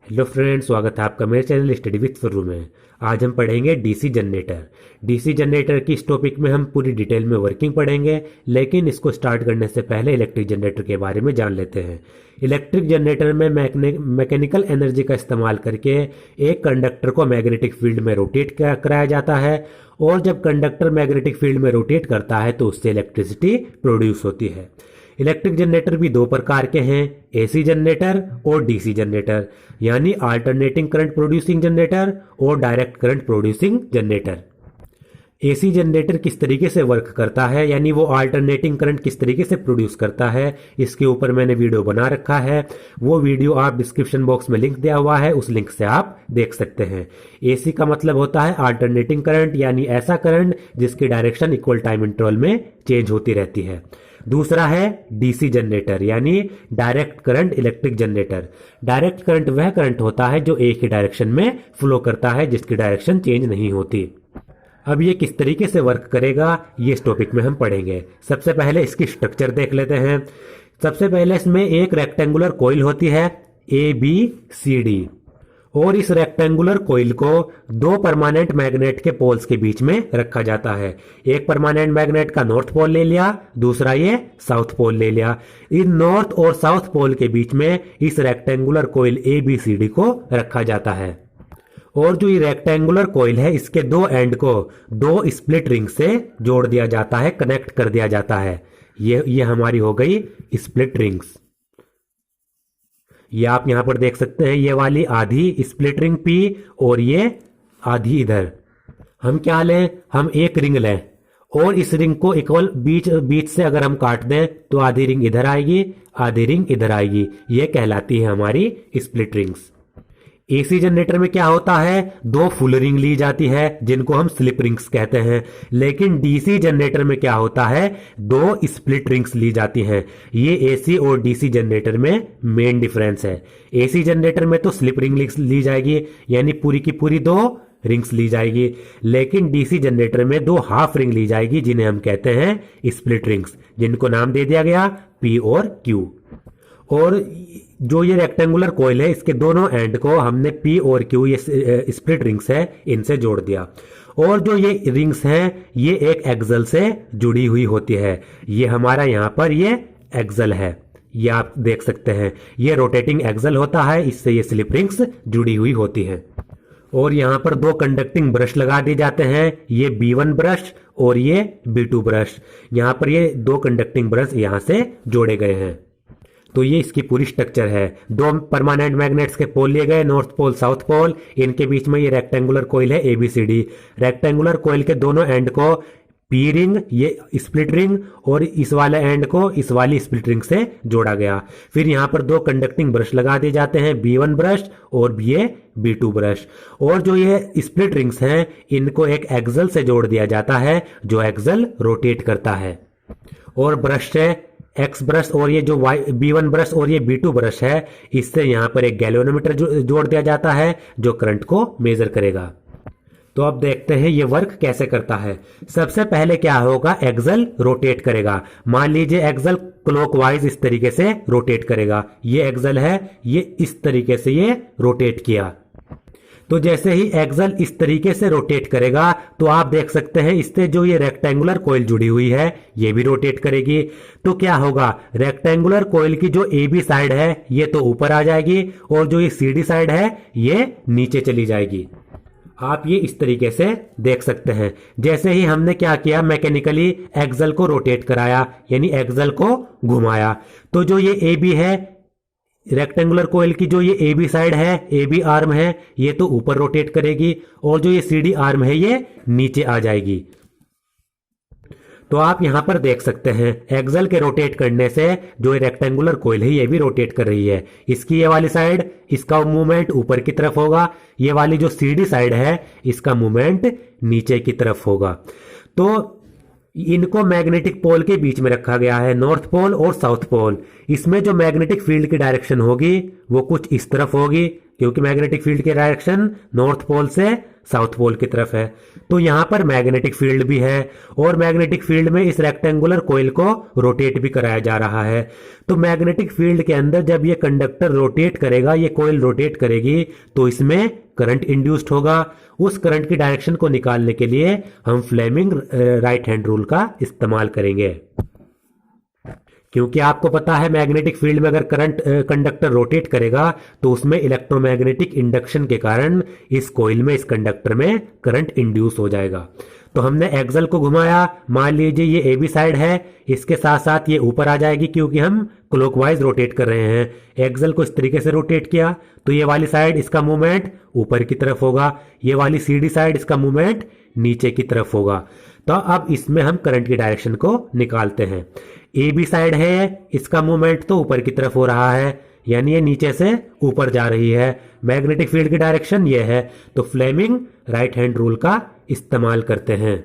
Hello friends, स्वागत है आपका मेरे चैनल स्टडी विथ फर्रू में। आज हम पढ़ेंगे डीसी जनरेटर। डीसी जनरेटर की इस टॉपिक में हम पूरी डिटेल में वर्किंग पढ़ेंगे, लेकिन इसको स्टार्ट करने से पहले इलेक्ट्रिक जनरेटर के बारे में जान लेते हैं। इलेक्ट्रिक जनरेटर में मैकेनिकल एनर्जी का इस्तेमाल करके एक कंडक्टर को मैग्नेटिक फील्ड में रोटेट कराया जाता है, और जब कंडक्टर मैग्नेटिक फील्ड में रोटेट करता है तो उससे इलेक्ट्रिसिटी प्रोड्यूस होती है। इलेक्ट्रिक जनरेटर भी दो प्रकार के हैं, एसी जनरेटर और डीसी जनरेटर, यानी अल्टरनेटिंग करंट प्रोड्यूसिंग जनरेटर और direct current producing generator. AC generator किस तरीके से वर्क करता है, यानी वो अल्टरनेटिंग करंट किस तरीके से प्रोड्यूस करता है, इसके ऊपर मैंने वीडियो बना रखा है। वो वीडियो आप डिस्क्रिप्शन बॉक्स में लिंक दिया हुआ है, उस लिंक से आप देख सकते हैं। एसी का मतलब होता है अल्टरनेटिंग करंट, यानी ऐसा करंट जिसकी डायरेक्शन इक्वल टाइम इंटरवल में चेंज होती रहती है। दूसरा है डीसी जनरेटर, यानी direct current electric generator. Direct current वह करंट होता है जो एक ही डायरेक्शन में फ्लो करता है, जिसकी डायरेक्शन चेंज नहीं होती। अब ये किस तरीके से वर्क करेगा, ये इस टॉपिक में हम पढ़ेंगे। सबसे पहले इसकी स्ट्रक्चर देख लेते हैं। सबसे पहले इसमें एक रेक्टेंगुलर कॉइल होती है ABCD, और इस रेक्टेंगुलर कॉइल को दो परमानेंट मैग्नेट के पोल्स के बीच में रखा जाता है। एक परमानेंट मैग्नेट का नॉर्थ पोल ले लिया, दूसरा ये साउथ पोल ले लिया। इन नॉर्थ और साउथ पोल के बीच में इस रेक्टेंगुलर कॉइल ABCD को रखा जाता है। और जो ये रेक्टेंगुलर कॉइल है, इसके दो एंड को दो स्प्लिट रिंग से जोड़ दिया जाता है, कनेक्ट कर दिया जाता है। ये हमारी हो गई स्प्लिट रिंग्स। ये आप यहां पर देख सकते हैं, ये वाली आधी स्प्लिट रिंग P और ये आधी इधर। हम क्या लें, हम एक रिंग लें और इस रिंग को इक्वल बीच से अगर हम काट दें तो आधी रिंग इधर आएगी, आधी रिंग इधर आएगी। ये कहलाती है हमारी स्प्लिट रिंग्स। एसी जनरेटर में क्या होता है, दो फुल रिंग ली जाती है जिनको हम स्लिप रिंग्स कहते हैं, लेकिन डीसी जनरेटर में क्या होता है, दो स्प्लिट रिंग्स ली जाती हैं। ये एसी और डीसी जनरेटर में मेन डिफरेंस है। एसी जनरेटर में तो स्लिप रिंग ली जाएगी, यानी पूरी की पूरी दो रिंग्स ली जाएगी, लेकिन डीसी जनरेटर में दो हाफ रिंग ली जाएगी जिन्हें हम कहते हैं स्प्लिट रिंग्स, जिनको नाम दे दिया गया P और Q। और जो ये रेक्टेंगुलर कॉइल है, इसके दोनों एंड को हमने P और Q, ये स्प्लिट रिंग्स है, इनसे जोड़ दिया। और जो ये रिंग्स हैं, ये एक एक्सल से जुड़ी हुई होती है। ये हमारा यहाँ पर ये एक्सल है, ये आप देख सकते हैं, ये रोटेटिंग एक्सल होता है, इससे ये स्लिप रिंग्स जुड़ी हुई होती हैं। और यहाँ पर दो कंडक्टिंग ब्रश लगा दिए जाते हैं, ये B1 ब्रश और ये B2 ब्रश। यहाँ पर ये दो कंडक्टिंग ब्रश यहाँ से जोड़े गए हैं। तो ये इसकी पूरी स्ट्रक्चर है। दो परमानेंट मैग्नेट्स के पोल लिए गए, नॉर्थ पोल साउथ पोल, इनके बीच में ये रेक्टेंगुलर कॉइल है ABCD। रेक्टेंगुलर कॉइल के दोनों एंड को P रिंग, ये स्प्लिट रिंग, और इस वाले एंड को इस वाली स्प्लिट रिंग से जोड़ा गया। फिर यहाँ पर दो कंडक्टिंग ब्रश लगा दिए जाते हैं, B1 ब्रश और ये B2 ब्रश। और जो ये स्प्लिट रिंग्स हैं, इनको एक एक्सल से जोड़ दिया जाता है, जो एक्सल रोटेट करता है। और ब्रश है X ब्रश, और ये जो B1 ब्रश और ये B2 ब्रश है, इससे यहाँ पर एक गैल्वेनोमीटर जोड़ दिया जाता है जो करंट को मेजर करेगा। तो अब देखते हैं ये वर्क कैसे करता है। सबसे पहले क्या होगा, एक्सल रोटेट करेगा। मान लीजिए एक्सल क्लॉकवाइज इस तरीके से रोटेट करेगा। ये एक्सल है, ये इस तरीके से ये रोटेट किया। तो जैसे ही एक्सल इस तरीके से रोटेट करेगा, तो आप देख सकते हैं इससे जो ये रेक्टेंगुलर कॉइल जुड़ी हुई है, ये भी रोटेट करेगी। तो क्या होगा, रेक्टेंगुलर कॉइल की जो AB साइड है, ये तो ऊपर आ जाएगी, और जो ये CD साइड है, ये नीचे चली जाएगी। आप ये इस तरीके से देख सकते हैं। जैसे ही हमने क्या किया, मैकेनिकली एक्सल को रोटेट कराया, यानी एक्सल को घुमाया, तो जो ये AB है, रेक्टेंगुलर कॉइल की जो ये AB साइड है, AB आर्म है, ये तो ऊपर रोटेट करेगी, और जो ये CD आर्म है, ये नीचे आ जाएगी। तो आप यहां पर देख सकते हैं, एक्सल के रोटेट करने से जो ये रेक्टेंगुलर कॉइल है, ये भी रोटेट कर रही है। इसकी ये वाली साइड, इसका मूवमेंट ऊपर की तरफ होगा, ये वाली जो CD साइड है, इसका मूवमेंट नीचे की तरफ होगा। तो इनको मैग्नेटिक पोल के बीच में रखा गया है, नॉर्थ पोल और साउथ पोल। इसमें जो मैग्नेटिक फील्ड की डायरेक्शन होगी, वो कुछ इस तरफ होगी, क्योंकि मैग्नेटिक फील्ड की डायरेक्शन नॉर्थ पोल से साउथ पोल की तरफ है। तो यहां पर मैग्नेटिक फील्ड भी है और मैग्नेटिक फील्ड में इस रेक्टेंगुलर कॉइल को रोटेट भी कराया जा रहा है। तो मैग्नेटिक फील्ड के अंदर जब ये कंडक्टर रोटेट करेगा, ये कॉइल रोटेट करेगी, तो इसमें करंट इंड्यूस्ड होगा। उस करंट की डायरेक्शन को निकालने के लिए हम फ्लेमिंग राइट हैंड रूल का इस्तेमाल करेंगे। क्योंकि आपको पता है मैग्नेटिक फील्ड में अगर करंट कंडक्टर रोटेट करेगा तो उसमें इलेक्ट्रोमैग्नेटिक इंडक्शन के कारण इस कॉइल में, इस कंडक्टर में करंट इंड्यूस हो जाएगा। तो हमने एक्सल को घुमाया, मान लीजिए ये ए बी साइड है, इसके साथ साथ ये ऊपर आ जाएगी क्योंकि हम क्लॉकवाइज रोटेट कर रहे हैं। एक्सल को इस तरीके से रोटेट किया तो ये वाली साइड इसका मूवमेंट ऊपर की तरफ होगा, ये वाली सीडी साइड इसका मूवमेंट नीचे की तरफ होगा। तो अब इसमें हम करंट की डायरेक्शन को निकालते हैं। ए बी साइड है, इसका मूवमेंट तो ऊपर की तरफ हो रहा है, यानी ये नीचे से ऊपर जा रही है। मैग्नेटिक फील्ड की डायरेक्शन ये है, तो फ्लेमिंग राइट हैंड रूल का इस्तेमाल करते हैं।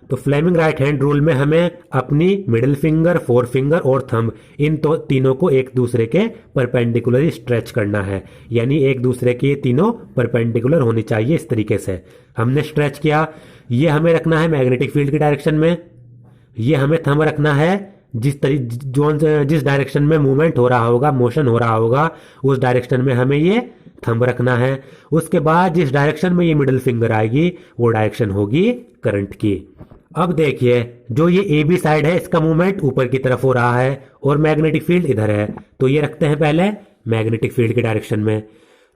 तो फ्लेमिंग राइट हैंड रूल में हमें अपनी मिडिल फिंगर, फोर फिंगर और थंब, इन तो तीनों को एक दूसरे के परपेंडिकुलर स्ट्रेच करना है, यानी एक दूसरे के ये तीनों परपेंडिकुलर होनी चाहिए। इस तरीके से हमने स्ट्रेच किया। ये हमें रखना है मैग्नेटिक फील्ड की डायरेक्शन में, ये हमें थंब रखना है जिस डायरेक्शन में मूवमेंट हो रहा होगा, मोशन हो रहा होगा, उस डायरेक्शन में हमें ये थंब रखना है। उसके बाद जिस डायरेक्शन में ये मिडिल फिंगर आएगी वो डायरेक्शन होगी करंट की। अब देखिए जो ये ए बी साइड है इसका मूवमेंट ऊपर की तरफ हो रहा है और मैग्नेटिक फील्ड इधर है, तो ये रखते हैं पहले मैग्नेटिक फील्ड की डायरेक्शन में।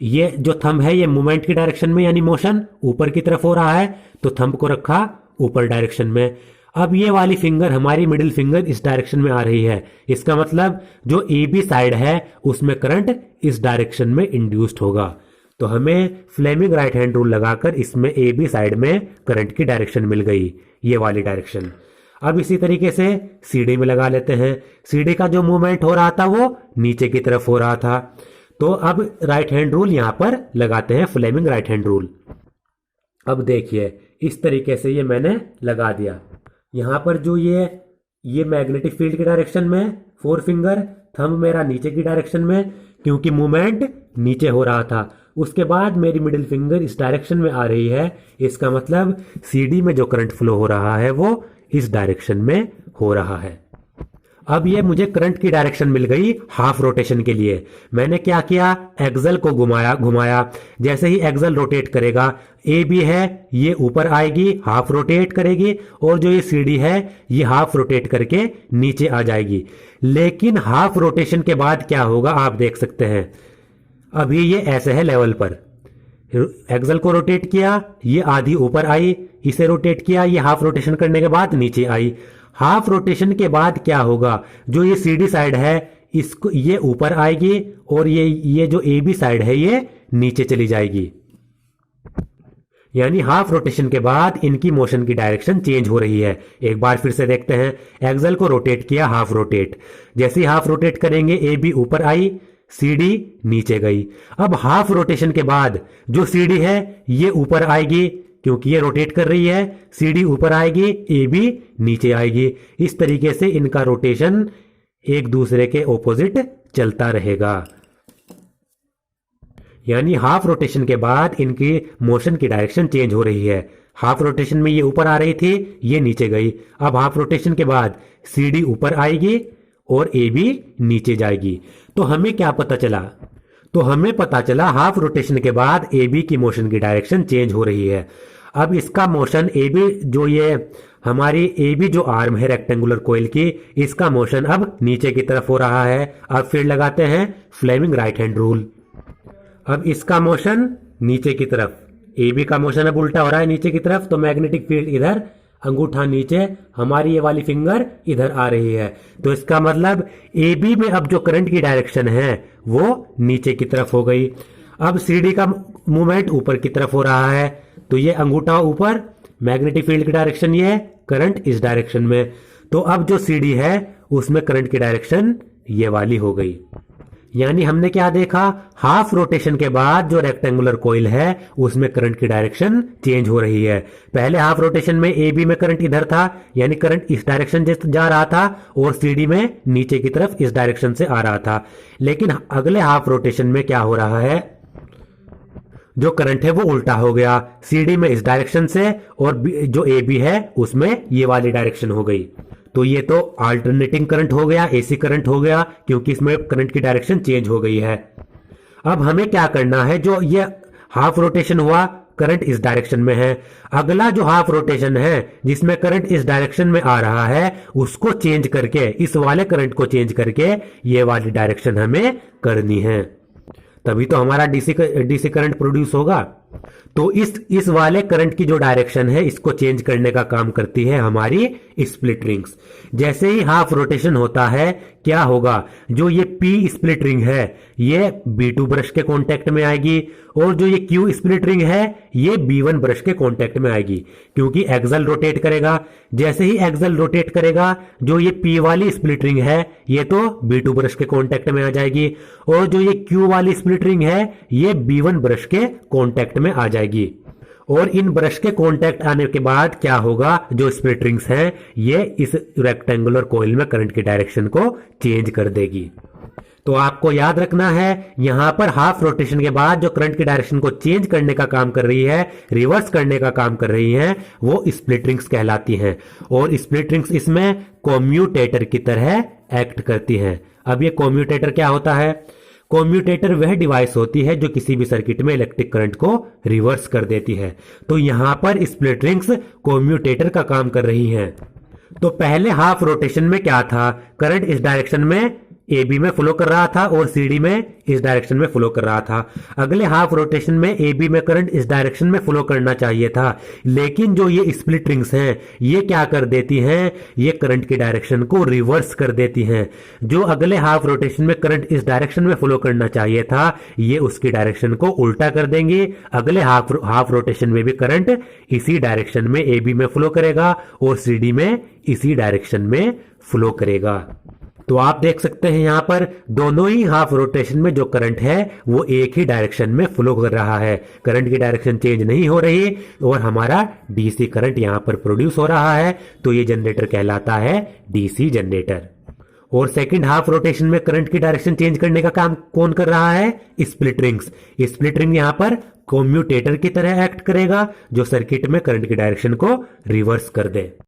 ये जो थंब है ये मूवमेंट की डायरेक्शन में, यानी मोशन ऊपर की तरफ हो रहा है, तो थंब को रखा ऊपर डायरेक्शन में। अब ये वाली फिंगर, हमारी मिडिल फिंगर इस डायरेक्शन में आ रही है, इसका मतलब जो ए बी साइड है उसमें करंट इस डायरेक्शन में इंड्यूस्ड होगा। तो हमें फ्लेमिंग राइट हैंड रूल लगाकर इसमें ए बी साइड में करंट की डायरेक्शन मिल गई, ये वाली डायरेक्शन। अब इसी तरीके से सीडी में लगा लेते हैं। सीडी का जो मूवमेंट हो रहा था वो नीचे की तरफ हो रहा था, तो अब राइट हैंड रूल यहां पर लगाते हैं, फ्लेमिंग राइट हैंड रूल। अब देखिए इस तरीके से ये मैंने लगा दिया। यहां पर जो ये मैग्नेटिक फील्ड की डायरेक्शन में फोर फिंगर, थंब मेरा नीचे की डायरेक्शन में, क्योंकि मूवमेंट नीचे हो रहा था। उसके बाद मेरी मिडिल फिंगर इस डायरेक्शन में आ रही है, इसका मतलब सीडी में जो करंट फ्लो हो रहा है वो इस डायरेक्शन में हो रहा है। अब ये मुझे करंट की डायरेक्शन मिल गई हाफ रोटेशन के लिए। मैंने क्या किया, एक्सल को घुमाया। जैसे ही एक्सल रोटेट करेगा, ए बी है ये ऊपर आएगी, हाफ रोटेट करेगी, और जो ये सीडी है ये हाफ रोटेट करके नीचे आ जाएगी। लेकिन हाफ रोटेशन के बाद क्या होगा आप देख सकते हैं। अभी ये ऐसे है लेवल पर, एक्सल को रोटेट किया, ये आधी ऊपर आई, इसे रोटेट किया, ये हाफ रोटेशन करने के बाद नीचे आई। हाफ रोटेशन के बाद क्या होगा, जो ये सीडी साइड है इसको ये ऊपर आएगी और ये जो ए बी साइड है ये नीचे चली जाएगी। यानी हाफ रोटेशन के बाद इनकी मोशन की डायरेक्शन चेंज हो रही है। एक बार फिर से देखते हैं, एक्सल को रोटेट किया, हाफ रोटेट, जैसे ही हाफ रोटेट करेंगे ए बी ऊपर आई, सीडी नीचे गई। अब हाफ रोटेशन के बाद जो सीडी है ये ऊपर आएगी, क्योंकि ये रोटेट कर रही है, सीडी ऊपर आएगी, ए बी नीचे आएगी। इस तरीके से इनका रोटेशन एक दूसरे के ऑपोजिट चलता रहेगा। यानी हाफ रोटेशन के बाद इनकी मोशन की डायरेक्शन चेंज हो रही है। हाफ रोटेशन में ये ऊपर आ रही थी, ये नीचे गई। अब हाफ रोटेशन के बाद सीडी ऊपर आएगी और ए बी नीचे जाएगी। तो हमें क्या पता चला, तो हमें पता चला हाफ रोटेशन के बाद ए बी की मोशन की डायरेक्शन चेंज हो रही है। अब इसका मोशन ए बी, जो ये हमारी ए बी जो आर्म है रेक्टेंगुलर कॉइल की, इसका मोशन अब नीचे की तरफ हो रहा है। अब फिर लगाते हैं फ्लेमिंग राइट हैंड रूल। अब इसका मोशन नीचे की तरफ, ए बी का मोशन अब उल्टा हो रहा है नीचे की तरफ, तो मैग्नेटिक फील्ड इधर, अंगूठा नीचे, हमारी ये वाली फिंगर इधर आ रही है। तो इसका मतलब ए बी में अब जो करंट की डायरेक्शन है वो नीचे की तरफ हो गई। अब सीडी का मूवमेंट ऊपर की तरफ हो रहा है, तो ये अंगूठा ऊपर, मैग्नेटिक फील्ड की डायरेक्शन ये, करंट इस डायरेक्शन में। तो अब जो सीडी है उसमें करंट की डायरेक्शन ये वाली हो गई। यानी हमने क्या देखा, हाफ रोटेशन के बाद जो रेक्टेंगुलर कॉइल है उसमें करंट की डायरेक्शन चेंज हो रही है। पहले हाफ रोटेशन में ए बी में करंट इधर था, यानी करंट इस डायरेक्शन जा रहा था, और सी डी में नीचे की तरफ इस डायरेक्शन से आ रहा था। लेकिन अगले हाफ रोटेशन में क्या हो रहा है, जो करंट है वो उल्टा हो गया, सी डी में इस डायरेक्शन से, और जो ए बी है उसमें ये वाली डायरेक्शन हो गई। तो ये तो अल्टरनेटिंग करंट हो गया, एसी करंट हो गया, क्योंकि इसमें करंट की डायरेक्शन चेंज हो गई है। अब हमें क्या करना है, जो ये हाफ रोटेशन हुआ करंट इस डायरेक्शन में है, अगला जो हाफ रोटेशन है जिसमें करंट इस डायरेक्शन में आ रहा है उसको चेंज करके, इस वाले करंट को चेंज करके ये वाली डायरेक्शन हमें करनी है, तभी तो हमारा डीसी करंट प्रोड्यूस होगा। तो इस वाले करंट की जो डायरेक्शन है इसको चेंज करने का काम करती है हमारी स्प्लिट रिंग्स। जैसे ही हाफ रोटेशन होता है क्या होगा, जो ये पी स्प्लिट रिंग है ये B2 ब्रश के कांटेक्ट में आएगी, और जो ये Q स्प्लिट रिंग है ये B1 ब्रश के कांटेक्ट में आएगी, क्योंकि एक्सल रोटेट करेगा। जैसे ही एक्सल रोटेट करेगा जो ये P वाली स्प्लिट रिंग है ये तो B2 ब्रश के कांटेक्ट में आ जाएगी, और जो ये Q वाली स्प्लिट रिंग है ये B1 ब्रश के कांटेक्ट में आ जाएगी। और इन ब्रश के कांटेक्ट आने के बाद क्या होगा, जो स्प्लिट रिंग्स हैं ये इस रेक्टेंगुलर कॉइल में करंट की डायरेक्शन को चेंज कर देगी। तो आपको याद रखना है, यहां पर हाफ रोटेशन के बाद जो करंट की डायरेक्शन को चेंज करने का काम कर रही है, रिवर्स करने का काम कर रही है, वो स्प्लिट रिंग्स कहलाती हैं। और स्प्लिट रिंग्स इसमें कॉम्यूटेटर की तरह एक्ट करती हैं। अब ये कॉम्यूटेटर क्या होता है, कॉम्यूटेटर वह डिवाइस होती है जो किसी भी सर्किट में इलेक्ट्रिक करंट को रिवर्स कर देती है। तो यहां पर स्प्लिट रिंग्स कॉम्यूटेटर का काम कर रही हैं। तो पहले हाफ रोटेशन में क्या था, करंट इस डायरेक्शन में ए बी में फ्लो कर रहा था और सी डी में इस डायरेक्शन में फ्लो कर रहा था। अगले हाफ रोटेशन में ए बी में करंट इस डायरेक्शन में फ्लो करना चाहिए था, लेकिन जो ये स्प्लिट रिंग्स हैं ये क्या कर देती हैं, ये करंट की डायरेक्शन को रिवर्स कर देती हैं। जो अगले हाफ रोटेशन में करंट इस डायरेक्शन में फ्लो करना चाहिए था ये उसकी डायरेक्शन को उल्टा कर देंगे। अगले हाफ रोटेशन में भी करंट इसी डायरेक्शन में ए बी में फ्लो करेगा और सी डी में इसी डायरेक्शन में फ्लो करेगा। तो आप देख सकते हैं यहां पर दोनों ही हाफ रोटेशन में जो करंट है वो एक ही डायरेक्शन में फ्लो कर रहा है, करंट की डायरेक्शन चेंज नहीं हो रही और हमारा डीसी करंट यहां पर प्रोड्यूस हो रहा है। तो ये जनरेटर कहलाता है डीसी जनरेटर। और सेकंड हाफ रोटेशन में करंट की डायरेक्शन चेंज करने का काम कौन कर रहा है, स्प्लिट रिंग्स। स्प्लिट रिंग यहां पर कॉम्यूटेटर की तरह एक्ट करेगा जो सर्किट में करंट की डायरेक्शन को रिवर्स कर दे।